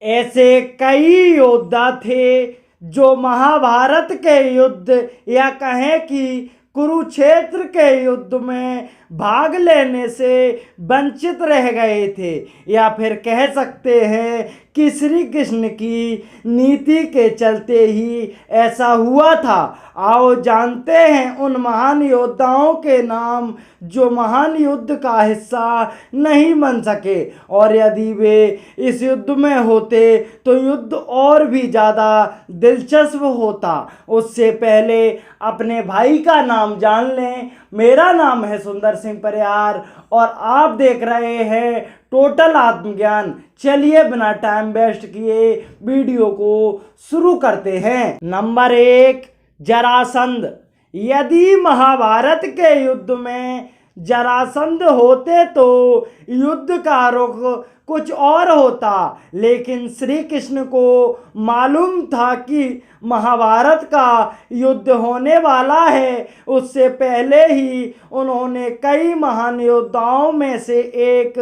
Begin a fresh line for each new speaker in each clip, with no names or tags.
ऐसे कई योद्धा थे जो महाभारत के युद्ध या कहें कि कुरुक्षेत्र के युद्ध में भाग लेने से वंचित रह गए थे, या फिर कह सकते हैं कि श्री कृष्ण की नीति के चलते ही ऐसा हुआ था। आओ जानते हैं उन महान योद्धाओं के नाम जो महान युद्ध का हिस्सा नहीं बन सके, और यदि वे इस युद्ध में होते तो युद्ध और भी ज़्यादा दिलचस्प होता। उससे पहले अपने भाई का नाम जान लें। मेरा नाम है सुंदर सिंह परियार और आप देख रहे हैं टोटल आत्मज्ञान। चलिए बिना टाइम वेस्ट किए वीडियो को शुरू करते हैं। नंबर 1, जरासंध। यदि महाभारत के युद्ध में जरासंध होते तो युद्ध का रुख कुछ और होता, लेकिन श्री कृष्ण को मालूम था कि महाभारत का युद्ध होने वाला है। उससे पहले ही उन्होंने कई महान योद्धाओं में से एक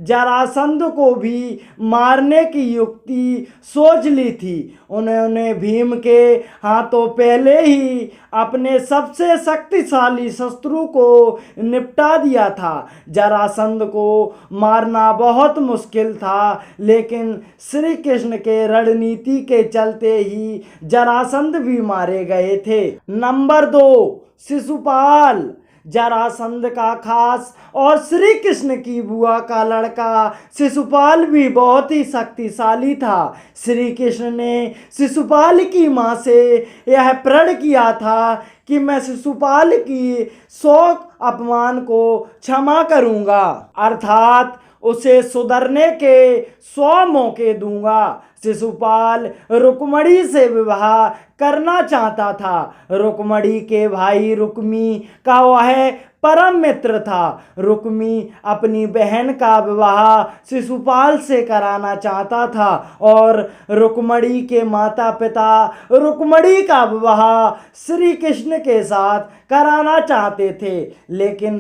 जरासंध को भी मारने की युक्ति सोच ली थी। उन्होंने भीम के हाथों पहले ही अपने सबसे शक्तिशाली शत्रु को निपटा दिया था। जरासंध को मारना बहुत मुश्किल था, लेकिन श्री कृष्ण के रणनीति के चलते ही जरासंध भी मारे गए थे। नंबर 2, शिशुपाल। जरासंध का खास और श्री कृष्ण की बुआ का लड़का शिशुपाल भी बहुत ही शक्तिशाली था। श्री कृष्ण ने शिशुपाल की मां से यह प्रण किया था कि मैं शिशुपाल की 100 अपमान को क्षमा करूंगा, अर्थात उसे सुधरने के 100 मौके दूंगा। शिशुपाल रुक्मणी से विवाह करना चाहता था। रुक्मणी के भाई रुक्मी का वह परम मित्र था। रुक्मी अपनी बहन का विवाह शिशुपाल से कराना चाहता था और रुक्मणी के माता पिता रुक्मणी का विवाह श्री कृष्ण के साथ कराना चाहते थे, लेकिन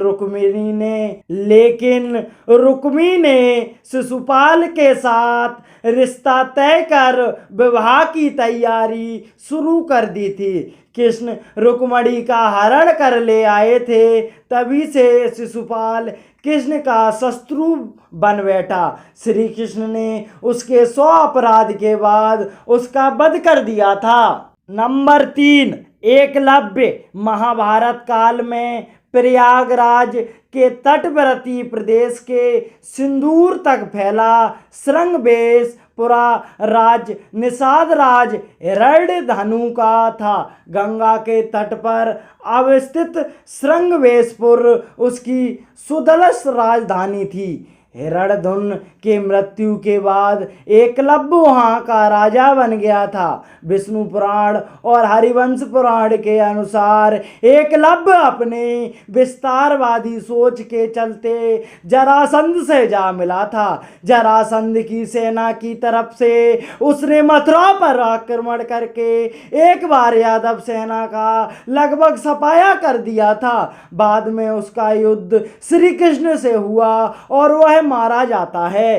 रुक्मी ने शिशुपाल के साथ रिश्ता तय कर विवाह की तैयारी शुरू कर दी थी। कृष्ण रुक्मणी का हरण कर ले आए थे, तभी से शिशुपाल कृष्ण का शत्रु बन बैठा। श्री कृष्ण ने उसके 100 अपराध के बाद उसका वध कर दिया था। नंबर 3, एकलव्य। महाभारत काल में प्रयागराज के तटवर्ती प्रदेश के सिंदूर तक फैला श्रृंगवेशपुरा राज्य निषाद राज हिरण्यधनु का था। गंगा के तट पर अवस्थित श्रृंगवेशपुर उसकी सुदलश राजधानी थी। हिरण्यधनु के मृत्यु के बाद एकलव्य वहाँ का राजा बन गया था। विष्णु पुराण और हरिवंश पुराण के अनुसार एकलव्य अपने विस्तारवादी सोच के चलते जरासंध से जा मिला था। जरासंध की सेना की तरफ से उसने मथुरा पर आक्रमण करके एक बार यादव सेना का लगभग सफाया कर दिया था। बाद में उसका युद्ध श्री कृष्ण से हुआ और वह मारा जाता है।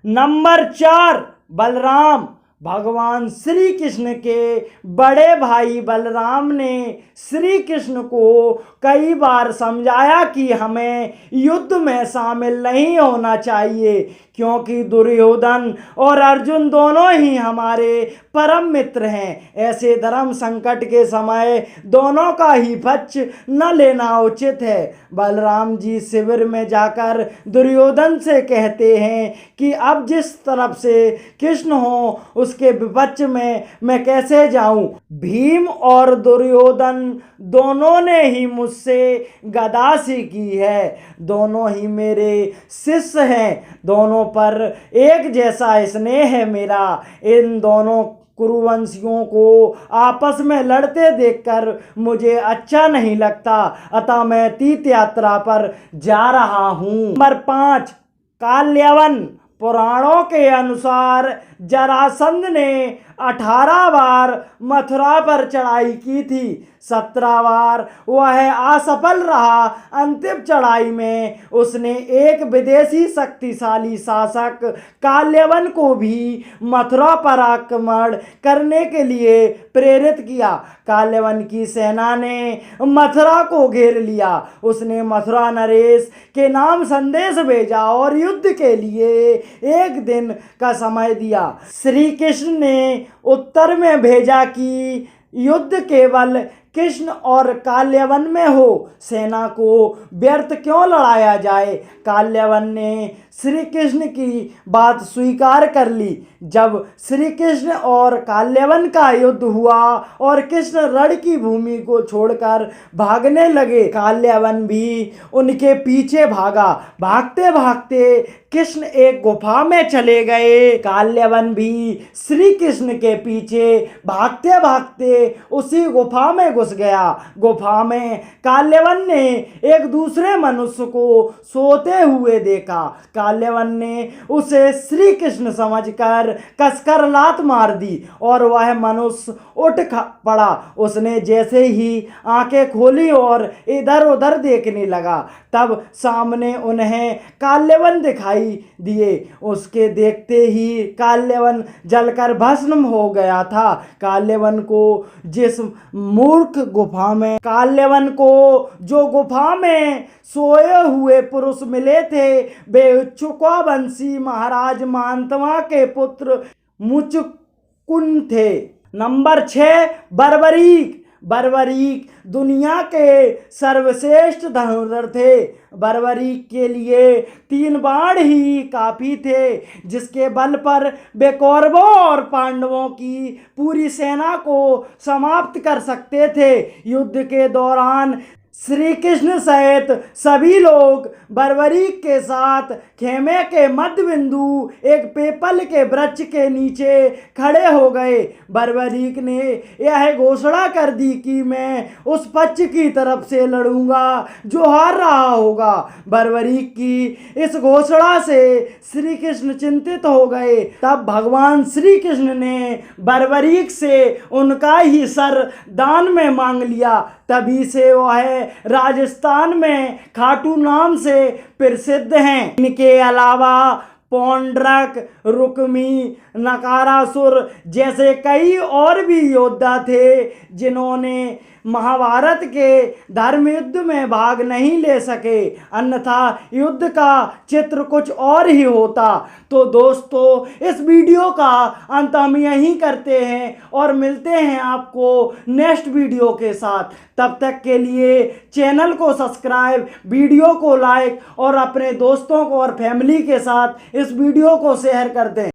नंबर 4, बलराम। भगवान श्री कृष्ण के बड़े भाई बलराम ने श्री कृष्ण को कई बार समझाया कि हमें युद्ध में शामिल नहीं होना चाहिए, क्योंकि दुर्योधन और अर्जुन दोनों ही हमारे परम मित्र हैं। ऐसे धर्म संकट के समय दोनों का ही पक्ष न लेना उचित है। बलराम जी शिविर में जाकर दुर्योधन से कहते हैं कि अब जिस तरफ से कृष्ण हो उसके विपक्ष में मैं कैसे जाऊं। भीम और दुर्योधन दोनों ने ही मुझसे गदासी की है, दोनों ही मेरे शिष्य हैं, दोनों पर एक जैसा स्नेह है मेरा। इन दोनों कुरुवंशियों को आपस में लड़ते देखकर मुझे अच्छा नहीं लगता, अतः मैं तीर्थ यात्रा पर जा रहा हूँ। नंबर 5, काल्यवन। पुराणों के अनुसार जरासंध ने 18 बार मथुरा पर चढ़ाई की थी। 17 बार वह असफल रहा। अंतिम चढ़ाई में उसने एक विदेशी शक्तिशाली शासक काल्यवन को भी मथुरा पर आक्रमण करने के लिए प्रेरित किया। काल्यवन की सेना ने मथुरा को घेर लिया। उसने मथुरा नरेश के नाम संदेश भेजा और युद्ध के लिए 1 दिन का समय दिया। श्री कृष्ण ने उत्तर में भेजा कि युद्ध केवल कृष्ण और काल्यवन में हो, सेना को व्यर्थ क्यों लड़ाया जाए। काल्यवन ने श्री कृष्ण की बात स्वीकार कर ली। जब श्री कृष्ण और काल्यवन का युद्ध हुआ और कृष्ण रण की भूमि को छोड़कर भागने लगे, काल्यवन भी उनके पीछे भागा। भागते भागते कृष्ण एक गुफा में चले गए। काल्यवन भी श्री कृष्ण के पीछे भागते भागते उसी गुफा में घुस गया। गुफा में काल्यवन ने एक दूसरे मनुष्य को सोते हुए देखा। काल्यवन ने उसे श्री कृष्ण समझकर कसकर लात मार दी और वह मनुष्य उठ पड़ा। उसने जैसे ही आंखें खोली और इधर उधर देखने लगा, तब सामने उन्हें काल्यवन दिखाई दिए। उसके देखते ही काल्यवन जलकर भस्म हो गया था। काल्यवन को जो गुफा में सोए हुए पुरुष मिले थे, वे चुकवावंशी महाराज मांतवा के पुत्र मुचकुंद थे। नंबर 6, बर्बरीक। बर्बरीक दुनिया के सर्वश्रेष्ठ धनुर्धर थे। बर्बरीक के लिए 3 बाण ही काफी थे, जिसके बल पर वे कौरवों और पांडवों की पूरी सेना को समाप्त कर सकते थे। युद्ध के दौरान श्री कृष्ण सहित सभी लोग बर्बरीक के साथ खेमे के मध्य बिंदु एक पीपल के वृक्ष के नीचे खड़े हो गए। बर्बरीक ने यह घोषणा कर दी कि मैं उस पक्ष की तरफ से लड़ूंगा जो हार रहा होगा। बर्बरीक की इस घोषणा से श्री कृष्ण चिंतित हो गए। तब भगवान श्री कृष्ण ने बर्बरीक से उनका ही सर दान में मांग लिया। तभी से वह राजस्थान में खाटू नाम से प्रसिद्ध हैं। इनके अलावा पौंड्रक, रुक्मी, नकारासुर जैसे कई और भी योद्धा थे, जिन्होंने महाभारत के धर्म युद्ध में भाग नहीं ले सके, अन्यथा युद्ध का चित्र कुछ और ही होता। तो दोस्तों, इस वीडियो का अंत हम यहीं करते हैं और मिलते हैं आपको नेक्स्ट वीडियो के साथ। तब तक के लिए चैनल को सब्सक्राइब, वीडियो को लाइक और अपने दोस्तों को और फैमिली के साथ इस वीडियो को शेयर कर दें।